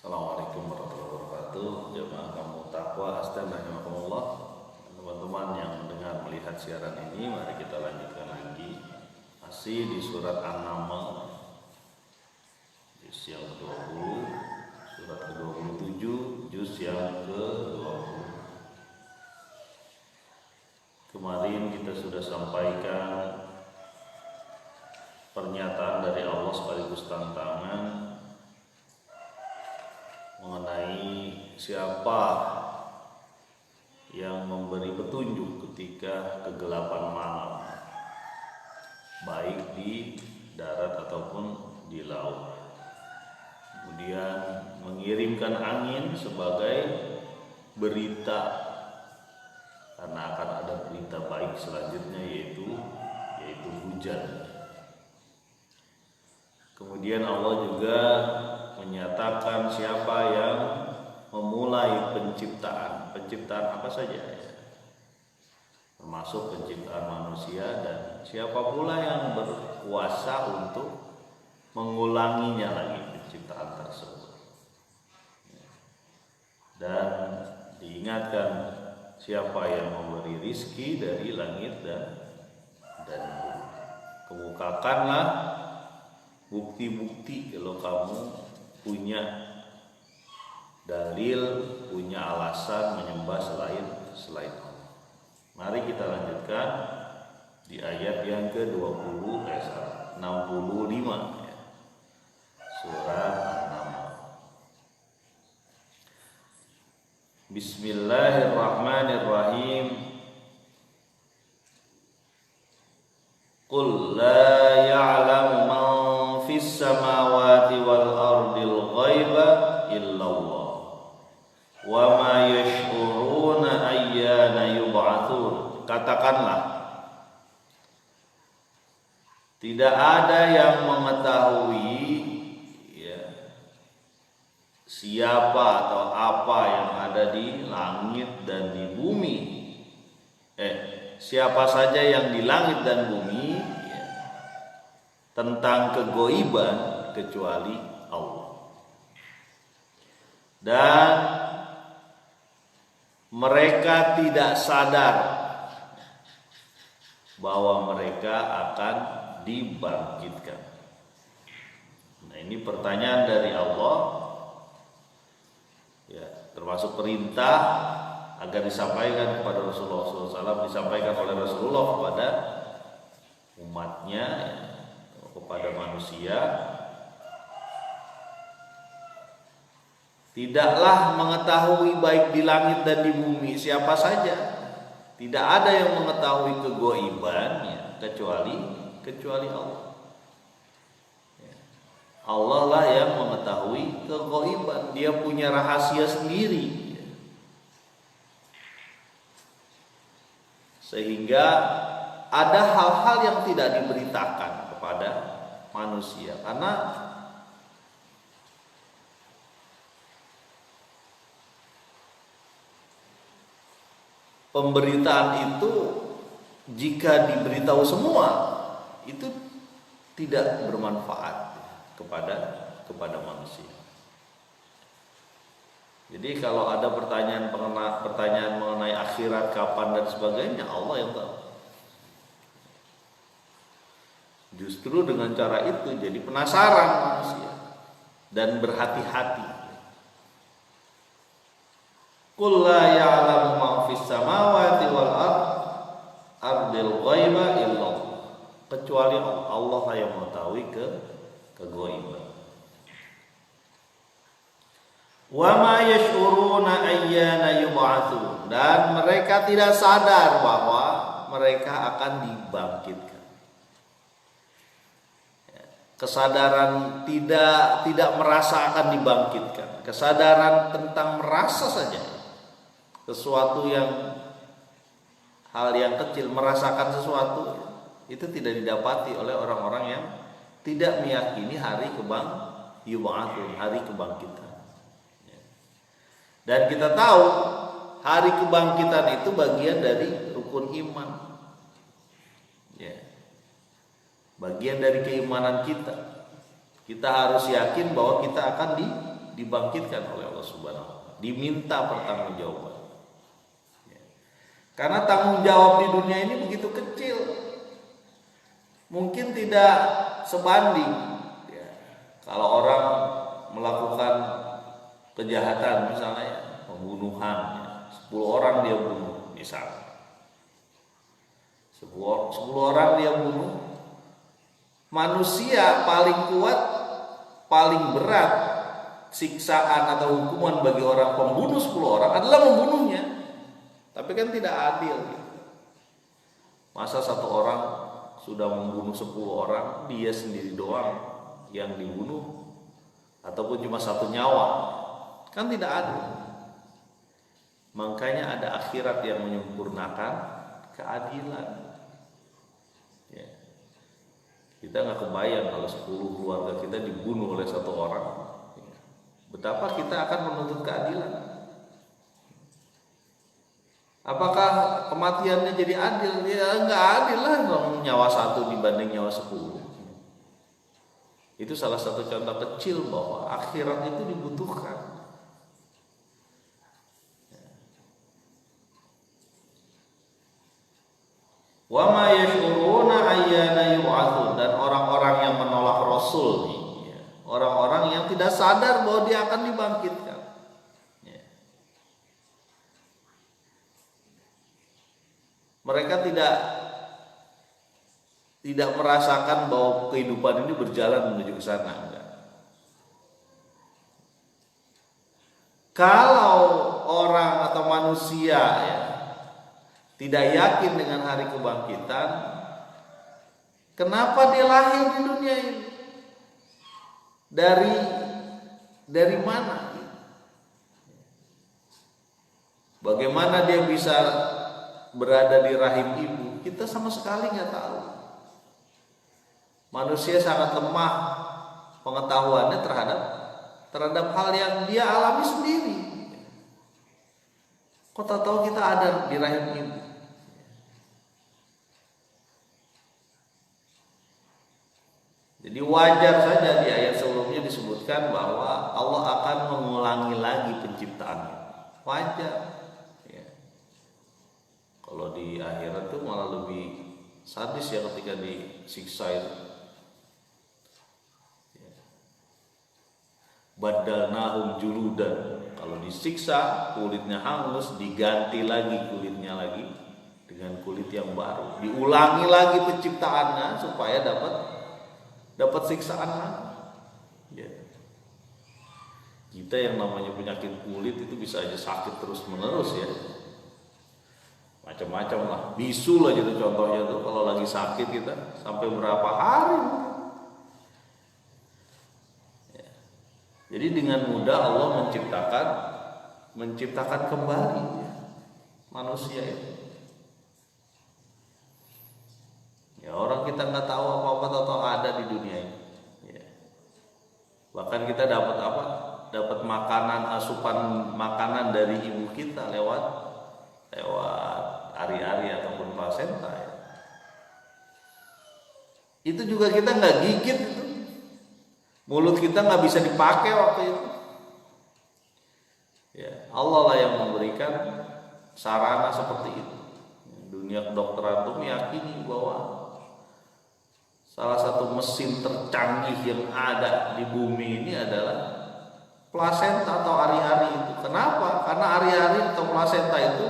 Assalamualaikum warahmatullahi wabarakatuh. Jemaah kaum takwa astan rahimakumullah. Teman-teman yang mendengar melihat siaran ini, mari kita lanjutkan lagi. Masih di surat An-Naml, juz yang ke-20, surat ke-27, juz yang ke-20. Kemarin kita sudah sampaikan pernyataan dari Allah sekaligus tantangan mengenai siapa yang memberi petunjuk ketika kegelapan malam, baik di darat ataupun di laut. Kemudian mengirimkan angin sebagai berita, karena akan ada berita baik selanjutnya yaitu hujan. Kemudian Allah juga menyatakan siapa yang memulai penciptaan apa saja ya, termasuk penciptaan manusia, dan siapa pula yang berkuasa untuk mengulanginya lagi penciptaan tersebut. Dan diingatkan siapa yang memberi rizki dari langit dan bumi. Kemukakanlah bukti-bukti kalau kamu punya dalil, punya alasan menyembah selain Allah. Mari kita lanjutkan di ayat yang ke-20 65 ya. Surat An-Naml. Bismillahirrahmanirrahim. Qul la ya'lamu man fis samawati wal ardil ghaiba illallah wa ma yash'uruna ayyana yub'atsun. Katakanlah, tidak ada yang mengetahui ya, siapa atau apa yang ada di langit dan di bumi. Siapa saja yang di langit dan bumi ya, tentang kegoiban kecuali Allah. Dan mereka tidak sadar bahwa mereka akan dibangkitkan. Nah, ini pertanyaan dari Allah ya, termasuk perintah agar disampaikan kepada Rasulullah SAW, disampaikan oleh Rasulullah kepada umatnya ya, kepada manusia. Tidaklah mengetahui baik di langit dan di bumi siapa saja. Tidak ada yang mengetahui kegoiban ya, kecuali Allah. Allah lah yang mengetahui kegoiban. Dia punya rahasia sendiri. Sehingga ada hal-hal yang tidak diberitakan kepada manusia, karena pemberitaan itu jika diberitahu semua itu tidak bermanfaat kepada manusia. Jadi kalau ada pertanyaan mengenai akhirat kapan dan sebagainya, Allah yang tahu. Justru dengan cara itu jadi penasaran manusia dan berhati-hati. Qul la ya'lamu ma fis samawati wal ardil ghaiba illallah. Kecuali Allah yang mengetahui kegoiban. Wa ma yash'uruna ayyana yub'atsun. Dan mereka tidak sadar bahwa mereka akan dibangkitkan. Kesadaran tidak merasa akan dibangkitkan. Kesadaran tentang merasa saja sesuatu hal yang kecil, merasakan sesuatu, itu tidak didapati oleh orang-orang yang tidak meyakini hari kebangkitan. Dan kita tahu hari kebangkitan itu bagian dari rukun iman ya, bagian dari keimanan kita. Kita harus yakin bahwa kita akan dibangkitkan oleh Allah Subhanahu wa taala, diminta pertanggungjawaban. Karena tanggung jawab di dunia ini begitu kecil, mungkin tidak sebanding ya. Kalau orang melakukan kejahatan misalnya pembunuhan, 10 orang dia bunuh misalnya, 10 orang dia bunuh, manusia paling kuat, paling berat siksaan atau hukuman bagi orang pembunuh 10 orang adalah membunuhnya. Tapi kan tidak adil gitu. Masa satu orang sudah membunuh 10 orang, dia sendiri doang yang dibunuh, ataupun cuma satu nyawa, kan tidak adil. Makanya ada akhirat yang menyempurnakan keadilan ya. Kita nggak kebayang kalau 10 keluarga kita dibunuh oleh satu orang, betapa kita akan menuntut keadilan. Apakah kematiannya jadi adil? Ya nggak adil lah dong, nyawa satu dibanding nyawa 10. Itu salah satu contoh kecil bahwa akhirat itu dibutuhkan. Wa ma yashuruna ayyana yub'atsun, dan orang-orang yang menolak Rasul nih, ya, orang-orang yang tidak sadar bahwa dia akan dibangkitkan. Mereka tidak merasakan bahwa kehidupan ini berjalan menuju ke sana, enggak. Kalau orang atau manusia ya tidak yakin dengan hari kebangkitan, kenapa dia lahir di dunia ini? Dari mana? Bagaimana dia bisa berada di rahim ibu? Kita sama sekali nggak tahu. Manusia sangat lemah pengetahuannya terhadap hal yang dia alami sendiri. Kok tahu kita ada di rahim ibu? Jadi wajar saja di ayat sebelumnya disebutkan bahwa Allah akan mengulangi lagi penciptaannya. Wajar. Kalau di akhirat tuh malah lebih sadis ya ketika disiksa itu. Badalnahum juludan. Kalau disiksa kulitnya hangus, diganti lagi kulitnya lagi dengan kulit yang baru. Diulangi lagi penciptaannya supaya dapat siksaan lagi. Ya. Kita yang namanya penyakit kulit itu bisa aja sakit terus menerus ya. Macam-macam lah, bisu lah gitu contohnya tuh, kalau lagi sakit kita sampai berapa hari ya. Jadi dengan mudah Allah menciptakan kembali ya, manusia itu ya. Orang kita nggak tahu apa-apa atau ada di dunia ini ya. Bahkan kita dapat makanan, asupan makanan dari ibu kita lewat ari-ari ataupun plasenta ya. Itu juga kita nggak gigit itu. Mulut kita nggak bisa dipakai waktu itu ya. Allah lah yang memberikan sarana seperti itu. Dunia kedokteran itu meyakini bahwa salah satu mesin tercanggih yang ada di bumi ini adalah plasenta atau ari-ari itu. Kenapa? Karena ari-ari atau plasenta itu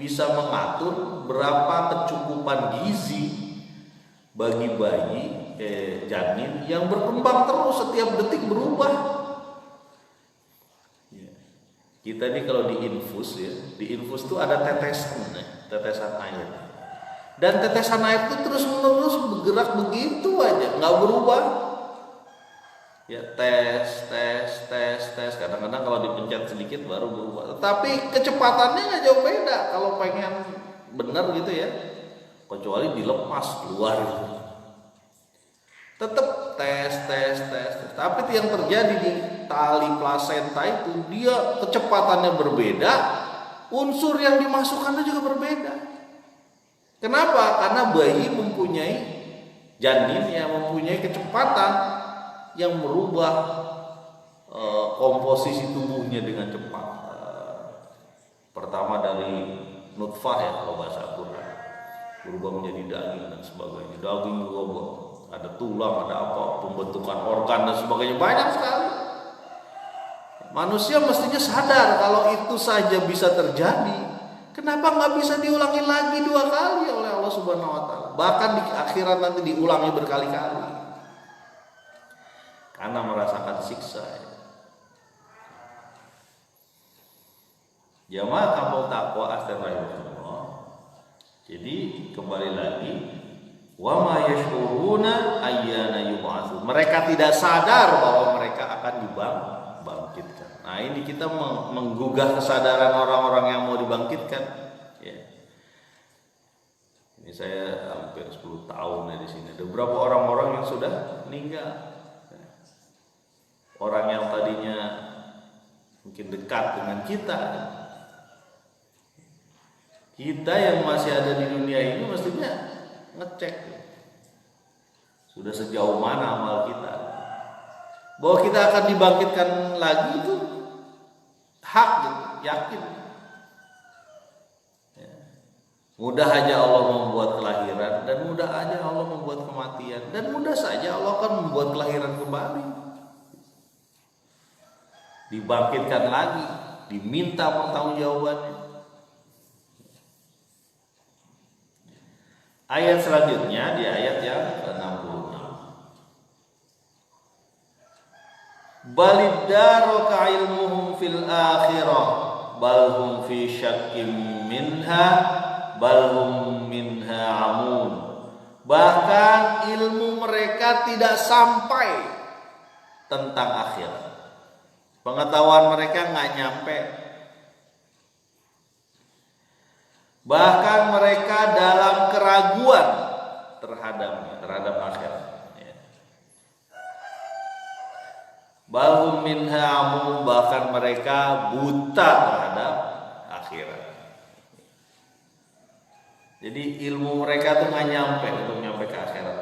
bisa mengatur berapa kecukupan gizi bagi bayi janin yang berkembang terus, setiap detik berubah. Kita ini kalau diinfus ya, diinfus itu ada tetesan air, dan tetesan air itu terus menerus bergerak begitu aja, nggak berubah. Ya tes, kadang-kadang kalau dipencet sedikit baru berubah. Tapi kecepatannya nggak jauh beda kalau pengen benar gitu ya, kecuali dilepas keluar gitu. Tetap tes. Tapi yang terjadi di tali plasenta itu, dia kecepatannya berbeda, unsur yang dimasukkannya juga berbeda. Kenapa? Karena bayi mempunyai janin yang mempunyai kecepatan yang merubah komposisi tubuhnya dengan cepat. Pertama dari nutfah ya kalau bahasa Al-Quran, berubah menjadi daging dan sebagainya. Daging berubah, ada tulang, ada apa, pembentukan organ dan sebagainya, banyak sekali. Manusia mestinya sadar kalau itu saja bisa terjadi, kenapa nggak bisa diulangi lagi 2 kali oleh Allah Subhanahu Wa Taala? Bahkan di akhirat nanti diulangi berkali-kali, karena merasakan siksa. Jamaah kampung takwa astagfirullah. Jadi kembali lagi, wa ma yashuruna ayyana yub'atsu. Mereka tidak sadar bahwa mereka akan dibangkitkan. Nah, ini kita menggugah kesadaran orang-orang yang mau dibangkitkan. Ya. Ini saya hampir 10 tahun di sini. Ada beberapa orang-orang yang sudah meninggal. Orang yang tadinya mungkin dekat dengan kita. Kita yang masih ada di dunia ini mestinya ngecek sudah sejauh mana amal kita, bahwa kita akan dibangkitkan lagi itu hak gitu, yakin. Ya. Mudah aja Allah membuat kelahiran, dan mudah aja Allah membuat kematian, dan mudah saja Allah akan membuat kelahiran kembali, dibangkitkan lagi, diminta pertanggungjawabannya. Ayat selanjutnya di ayat yang ke-66. Baliddaru ka'ilmuhum fil akhirah balhum fi syakkim minha balhum minha amun. Bahkan ilmu mereka tidak sampai tentang akhirat. Pengetahuan mereka nggak nyampe. Bahkan mereka dalam keraguan terhadap akhirat. Balhum minha amun, bahkan mereka buta terhadap akhirat. Jadi ilmu mereka tuh nggak nyampe ke akhirat.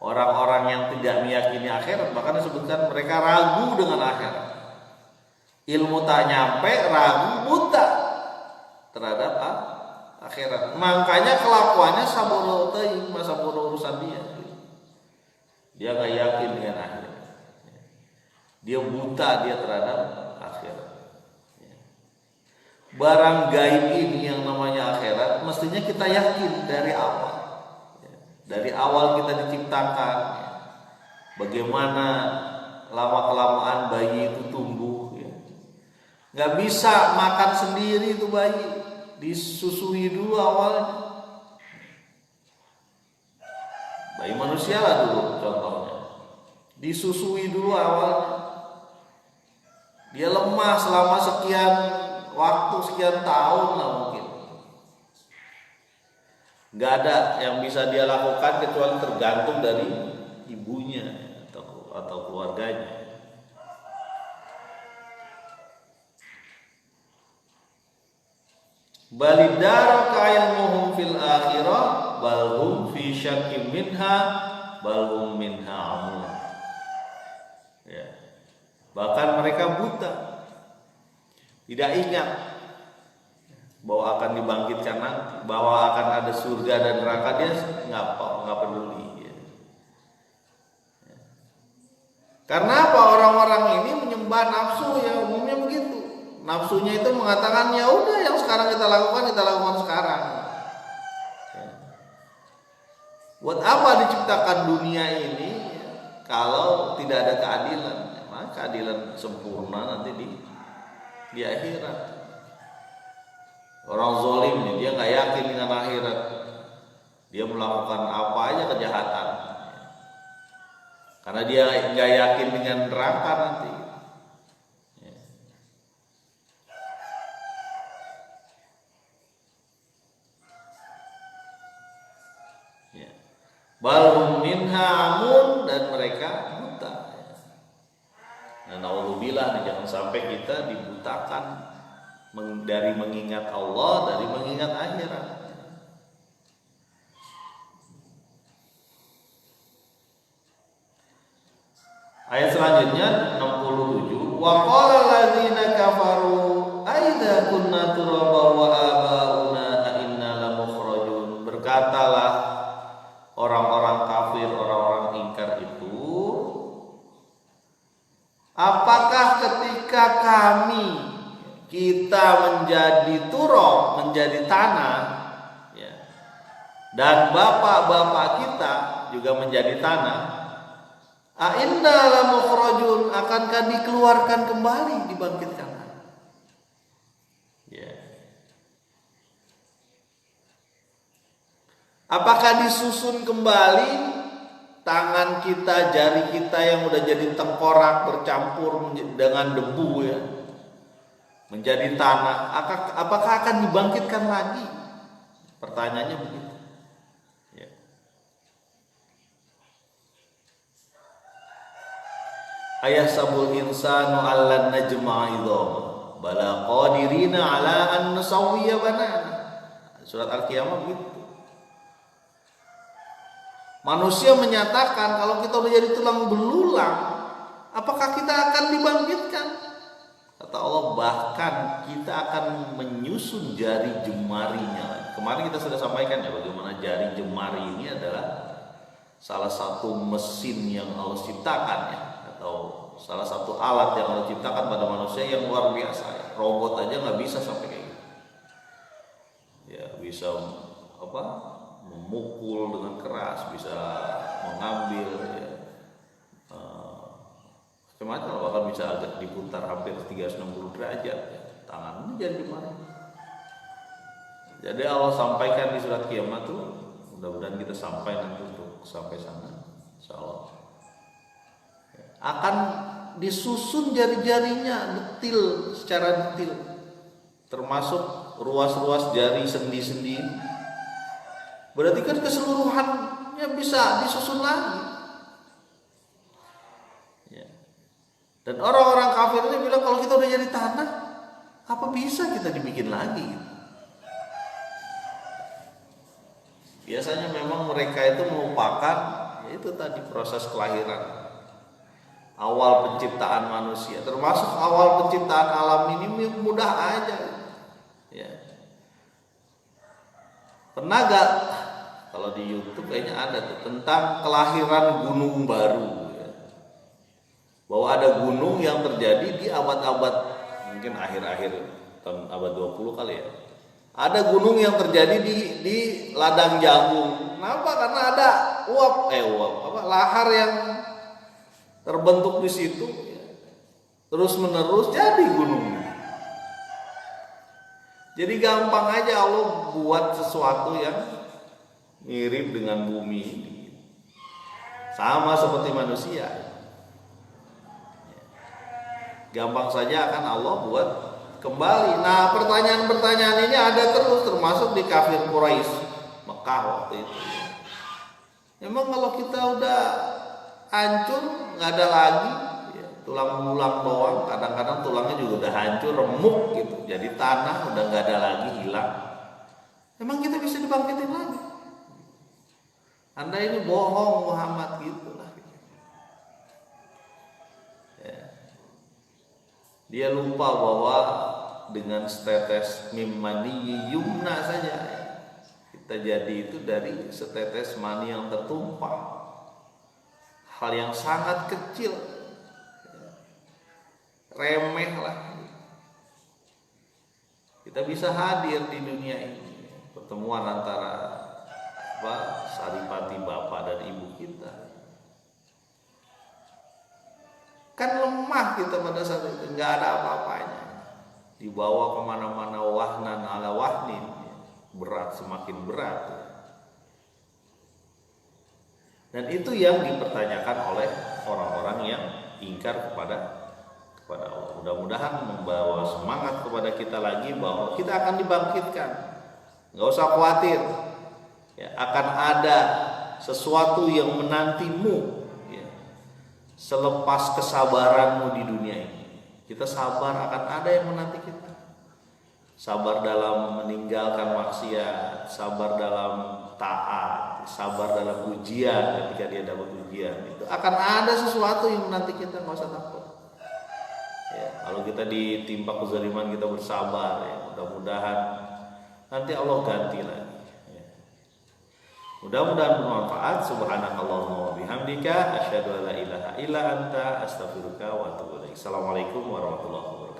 Orang-orang yang tidak meyakini akhirat bahkan disebutkan mereka ragu dengan akhirat. Ilmu tak nyampe, ragu, buta terhadap akhirat. Makanya kelakuannya sabodo teuing, sabodo urusan dia. Dia nggak yakin dengan akhirat. Dia buta dia terhadap akhirat. Barang gaib ini yang namanya akhirat mestinya kita yakin dari awal. Dari awal kita diciptakan, bagaimana lama-kelamaan bayi itu tumbuh. Nggak bisa makan sendiri itu bayi, disusui dulu awalnya. Bayi manusia lah dulu contohnya, disusui dulu awalnya. Dia lemah selama sekian waktu, sekian tahun lah mungkin. Nggak ada yang bisa dia lakukan kecuali tergantung dari ibunya atau keluarganya. Baliddaru ka'ilmuhum fil akhirah balhum fi syakkim minha balhum minha amun. Ya. Bahkan mereka buta, tidak ingat bahwa akan dibangkitkan nanti, bahwa akan ada surga dan neraka, dia nggak peduli. Ya. Karena apa? Orang-orang ini menyembah nafsu, ya umumnya begitu. Nafsunya itu mengatakan ya udah yang sekarang kita lakukan sekarang. Ya. Buat apa diciptakan dunia ini kalau tidak ada keadilan? Nah, keadilan sempurna nanti di akhirat. Orang zalim nih, dia nggak yakin dengan akhirat. Dia melakukan apa aja kejahatan, karena dia nggak yakin dengan neraka nanti. Balhum minha amun, dan mereka buta. Nah, naudzubillah, jangan sampai kita dibutakan dari mengingat Allah, dari mengingat akhirat. Ayat selanjutnya 67. Wa qala alladziina kafaru aidza kunna turaba wa abauna a inna lamukhrajun. Berkatalah orang-orang kafir, orang-orang ingkar itu, apakah ketika kita menjadi turab, menjadi tanah, ya, dan bapak-bapak kita juga menjadi tanah, a inna lamukhrajun, akankah dikeluarkan kembali, dibangkitkan? Ya. Apakah disusun kembali tangan kita, jari kita yang udah jadi tengkorak bercampur dengan debu, ya, menjadi tanah? Apakah akan dibangkitkan lagi? Pertanyaannya begitu. Ya. Ayah sabul insanu allan najma'a idhama bala qadirina ala an nusawwiya banana. Surat Al-Qiyamah begitu. Manusia menyatakan kalau kita udah jadi tulang belulang, apakah kita akan dibangkitkan? Kata Allah, bahkan kita akan menyusun jari jemarinya. Kemarin kita sudah sampaikan ya bagaimana jari jemari ini adalah salah satu mesin yang Allah ciptakan, ya, atau salah satu alat yang Allah ciptakan pada manusia yang luar biasa, ya. Robot aja nggak bisa sampai kayak gitu. Ya, bisa memukul dengan keras, bisa mengambil, ya, macam-macam, bahkan bisa agak diputar hampir 360 derajat, ya. Tangan ini jadi gimana? Jadi Allah sampaikan di surat Kiamat tuh, mudah-mudahan kita sampai nanti untuk sampai sana, insyaallah. Akan disusun jari-jarinya detil, secara detil, termasuk ruas-ruas jari sendi-sendi. Berarti kan keseluruhannya bisa disusun lagi. Ya. Dan orang-orang kafir ini bilang kalau kita udah jadi tanah, apa bisa kita dibikin lagi? Biasanya memang mereka itu melupakan, yaitu tadi proses kelahiran, awal penciptaan manusia, termasuk awal penciptaan alam ini mudah aja. Ya. Pernah gak kalau di YouTube kayaknya ada tuh tentang kelahiran gunung baru, ya. Bahwa ada gunung yang terjadi di abad-abad, mungkin akhir-akhir tahun abad 20 kali ya. Ada gunung yang terjadi di ladang jagung. Kenapa? Karena ada lahar yang terbentuk di situ, ya. Terus menerus jadi gunung. Jadi gampang aja Allah buat sesuatu yang mirip dengan bumi ini, sama seperti manusia. Gampang saja akan Allah buat kembali. Nah, pertanyaan-pertanyaan ini ada terus, termasuk di kafir Quraisy Mekah waktu itu. Memang kalau kita udah hancur, nggak ada lagi, ya, tulang-tulang doang. Kadang-kadang tulangnya juga udah hancur, remuk gitu, jadi tanah, udah nggak ada lagi, hilang. Memang kita bisa dibangkitin lagi? Anda ini bohong Muhammad, gitulah. Ya. Dia lupa bahwa dengan setetes mim mani yumna saja, ya, kita jadi itu dari setetes mani yang tertumpah. Hal yang sangat kecil, remeh lah. Kita bisa hadir di dunia ini, pertemuan antara saripati bapak dan ibu kita. Kan lemah kita pada saat itu, nggak ada apa-apanya. Dibawa kemana-mana wahnan ala wahnin, berat semakin berat. Dan itu yang dipertanyakan oleh orang-orang yang ingkar kepada Allah. Mudah-mudahan membawa semangat kepada kita lagi bahwa kita akan dibangkitkan. Nggak usah khawatir. Ya, akan ada sesuatu yang menantimu, ya, selepas kesabaranmu di dunia ini. Kita sabar, akan ada yang menanti kita. Sabar dalam meninggalkan maksiat, sabar dalam taat, sabar dalam ujian ketika dia dapat ujian. Itu akan ada sesuatu yang nanti kita nggak usah takut. Ya, kalau kita ditimpa kezaliman kita bersabar, ya, mudah-mudahan nanti Allah ganti lagi. Ya. Mudah-mudahan bermanfaat. Subhanakallahumma wa bihamdika asyhadu an la ilaha illa anta astaghfiruka wa atubu ilaik. Assalamualaikum warahmatullahi wabarakatuh.